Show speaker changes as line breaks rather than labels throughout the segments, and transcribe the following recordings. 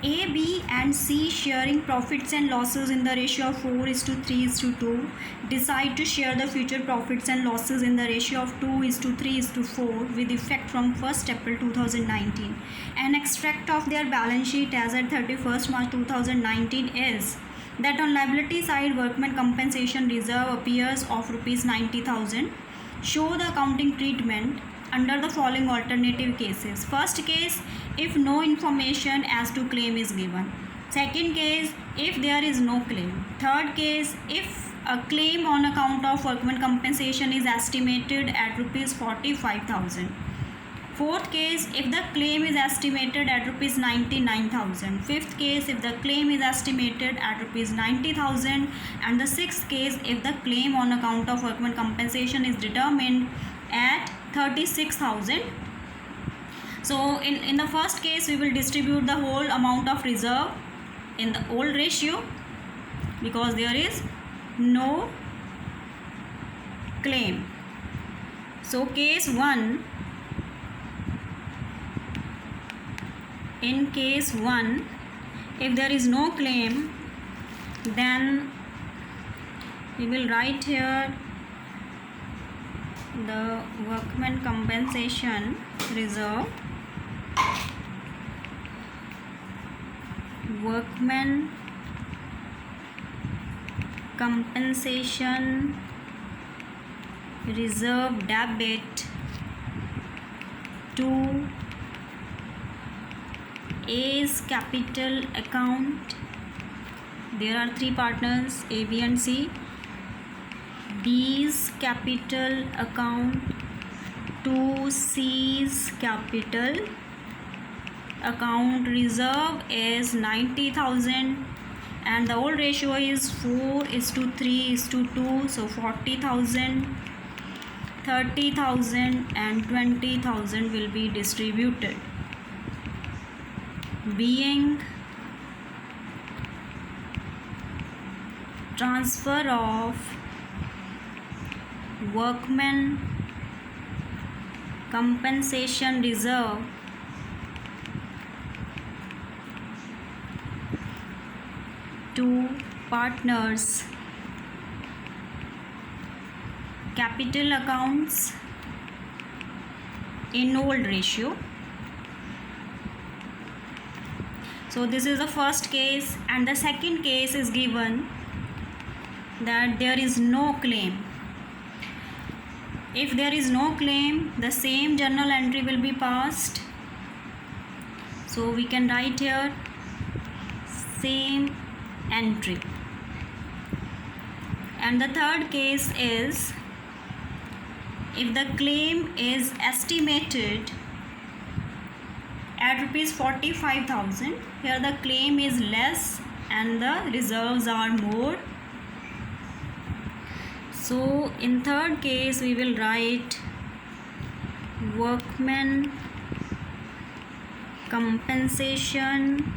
A, B and C sharing profits and losses in the ratio of 4:3:2 decide to share the future profits and losses in the ratio of 2:3:4 with effect from 1st April 2019. An extract of their balance sheet as at 31st March 2019 is that on liability side workmen compensation reserve appears of rupees 90,000. Show the accounting treatment under the following alternative cases. First case, if no information as to claim is given. Second case, if there is no claim. Third case, if a claim on account of workman compensation is estimated at rupees 45,000. Fourth case, if the claim is estimated at rupees 99,000. Fifth case, if the claim is estimated at rupees 90,000. And the sixth case, if the claim on account of workman compensation is determined at 36,000. So in the first case, we will distribute the whole amount of reserve in the old ratio because there is no claim. So case 1, in case 1, if there is no claim, then we will write here the workman compensation reserve, workman compensation reserve debit to A's capital account. There are three partners, A, B and C. B's capital account to C's capital account. Reserve is 90,000 and the old ratio is 4:3:2, so 40,000, 30,000 and 20,000 will be distributed, being transfer of workman compensation reserve to partners capital accounts in old ratio. So this is the first case, and the second case is given that there is no claim. If there is no claim, the same journal entry will be passed. So we can write here same entry. And the third case is if the claim is estimated at rupees 45,000, here the claim is less and the reserves are more. So in third case we will write workman compensation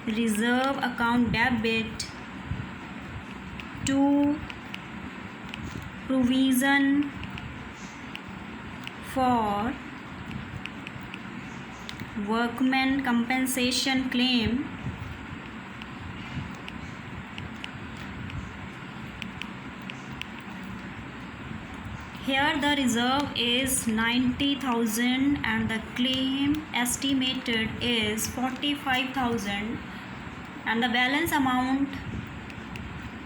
reserve account debit to provision for workman compensation claim Here the reserve is 90,000 and the claim estimated is 45,000 and the balance amount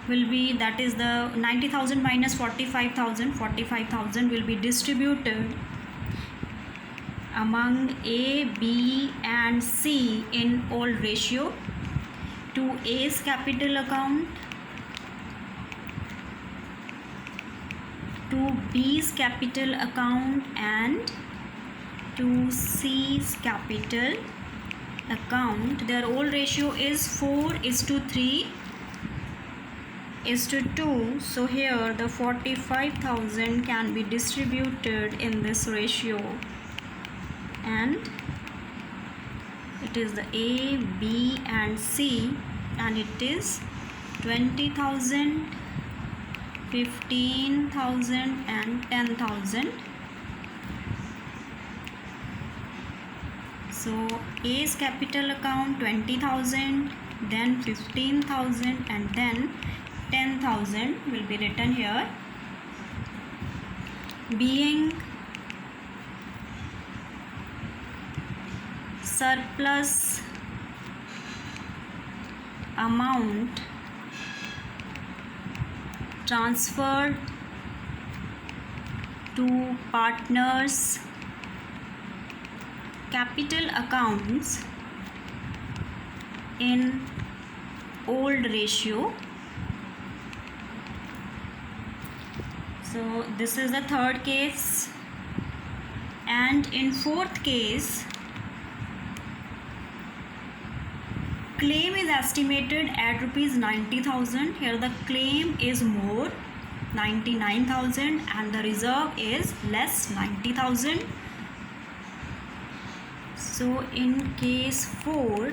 will be, that is the 90,000 minus 45,000. 45,000 will be distributed among A, B and C in old ratio to A's capital account, to B's capital account and to C's capital account. Their old ratio is 4:3:2. So here the 45,000 can be distributed in this ratio and it is the A, B and C and it is 20,000, 15,000 and 10,000. So A's capital account 20,000, then 15,000, and then 10,000 will be written here. Being surplus amount transferred to partners' capital accounts in old ratio. So this is the third case, and in fourth case, claim is estimated at rupees 90,000. Here the claim is more, 99,000, and the reserve is less, 90,000. So in case 4,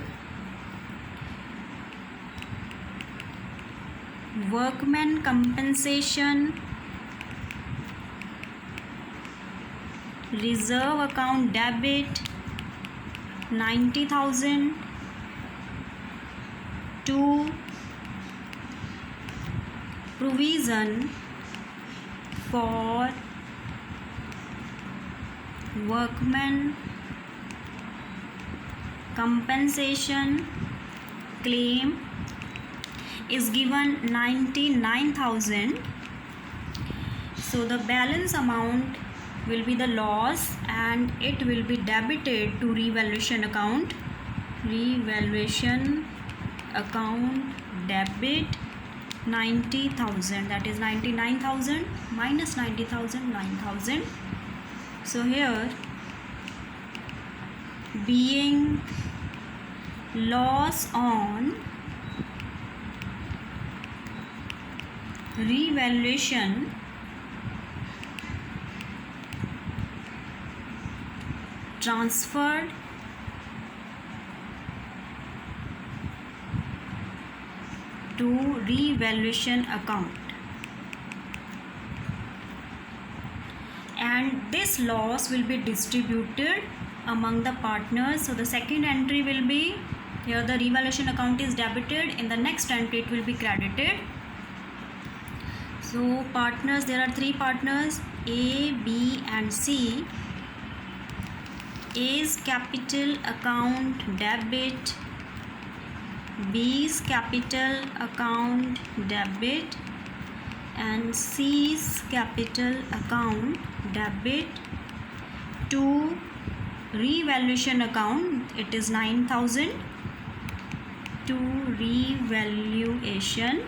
workman compensation, reserve account debit 90,000 to provision for workman compensation claim is given 99,000. So the balance amount will be the loss, and it will be debited to revaluation account. Revaluation account debit 90,000, that is 99,000 minus 90,000, 9,000. So here, being loss on revaluation transferred to revaluation account, and this loss will be distributed among the partners. So the second entry will be, here the revaluation account is debited, in the next entry it will be credited. So partners, there are 3 partners, A, B and C. A's capital account debit, B's capital account debit, and C's capital account debit to revaluation account, it is 9,000 to revaluation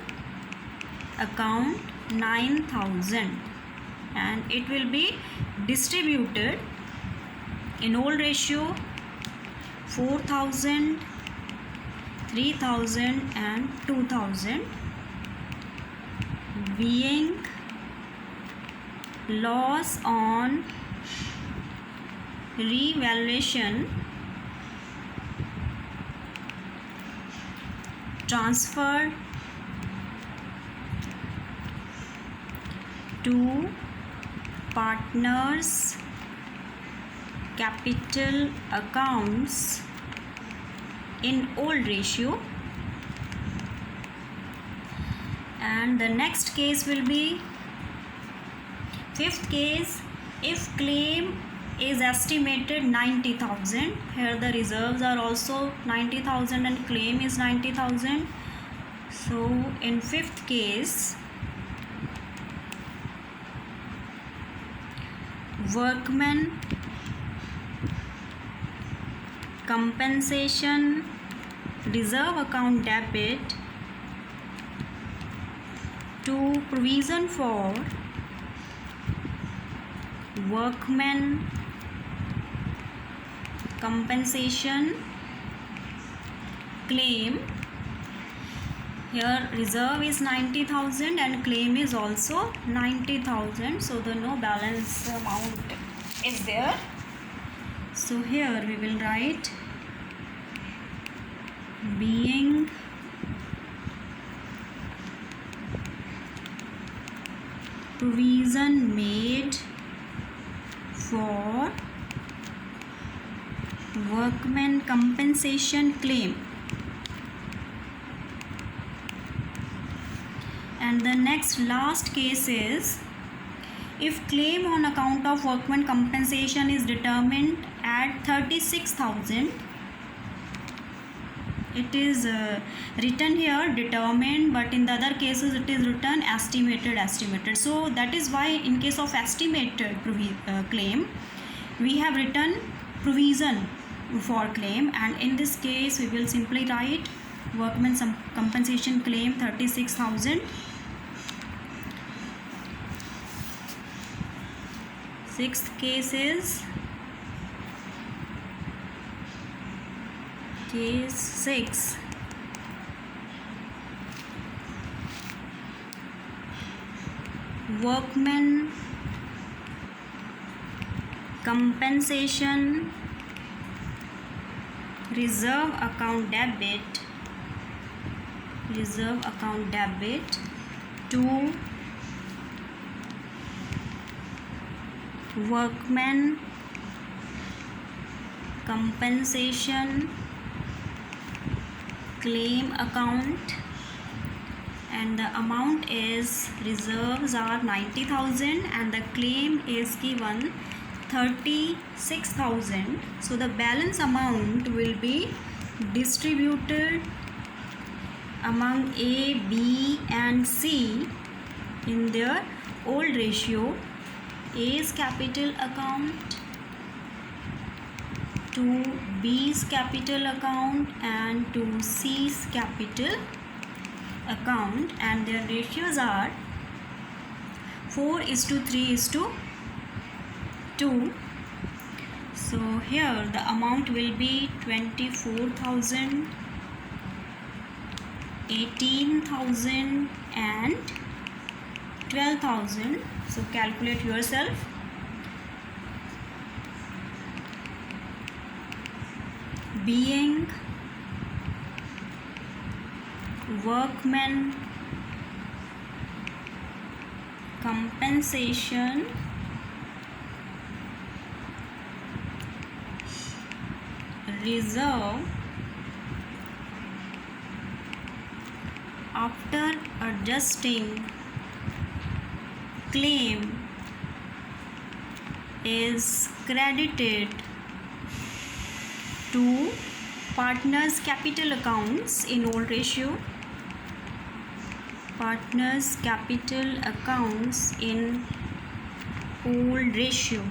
account 9,000, and it will be distributed in old ratio 4,000, 3,000 and 2,000, being loss on revaluation transferred to partners' capital accounts in old ratio. And the next case will be fifth case, if claim is estimated 90,000. Here the reserves are also 90,000 and claim is 90,000. So in fifth case, workman compensation reserve account debit to provision for workman compensation claim. Here reserve is 90,000 and claim is also 90,000, so the no balance amount is there. So here we will write being provision made for workman compensation claim. And the next last case is if claim on account of workman compensation is determined at 36,000. It is written here determined, but in the other cases it is written estimated. So that is why in case of estimated claim we have written provision for claim, and in this case we will simply write workman compensation claim 36,000. Sixth case is case 6. Workman compensation reserve account debit to workman compensation claim account, and the amount is reserves are 90,000 and the claim is given 36,000. So the balance amount will be distributed among A, B and C in their old ratio. A's capital account to B's capital account and to C's capital account, and their ratios are 4:3:2. So here the amount will be 24,000, 18,000 and 12,000. So calculate yourself. Being workman compensation reserve after adjusting claim is credited to partners capital accounts in old ratio. Partners capital accounts in old ratio.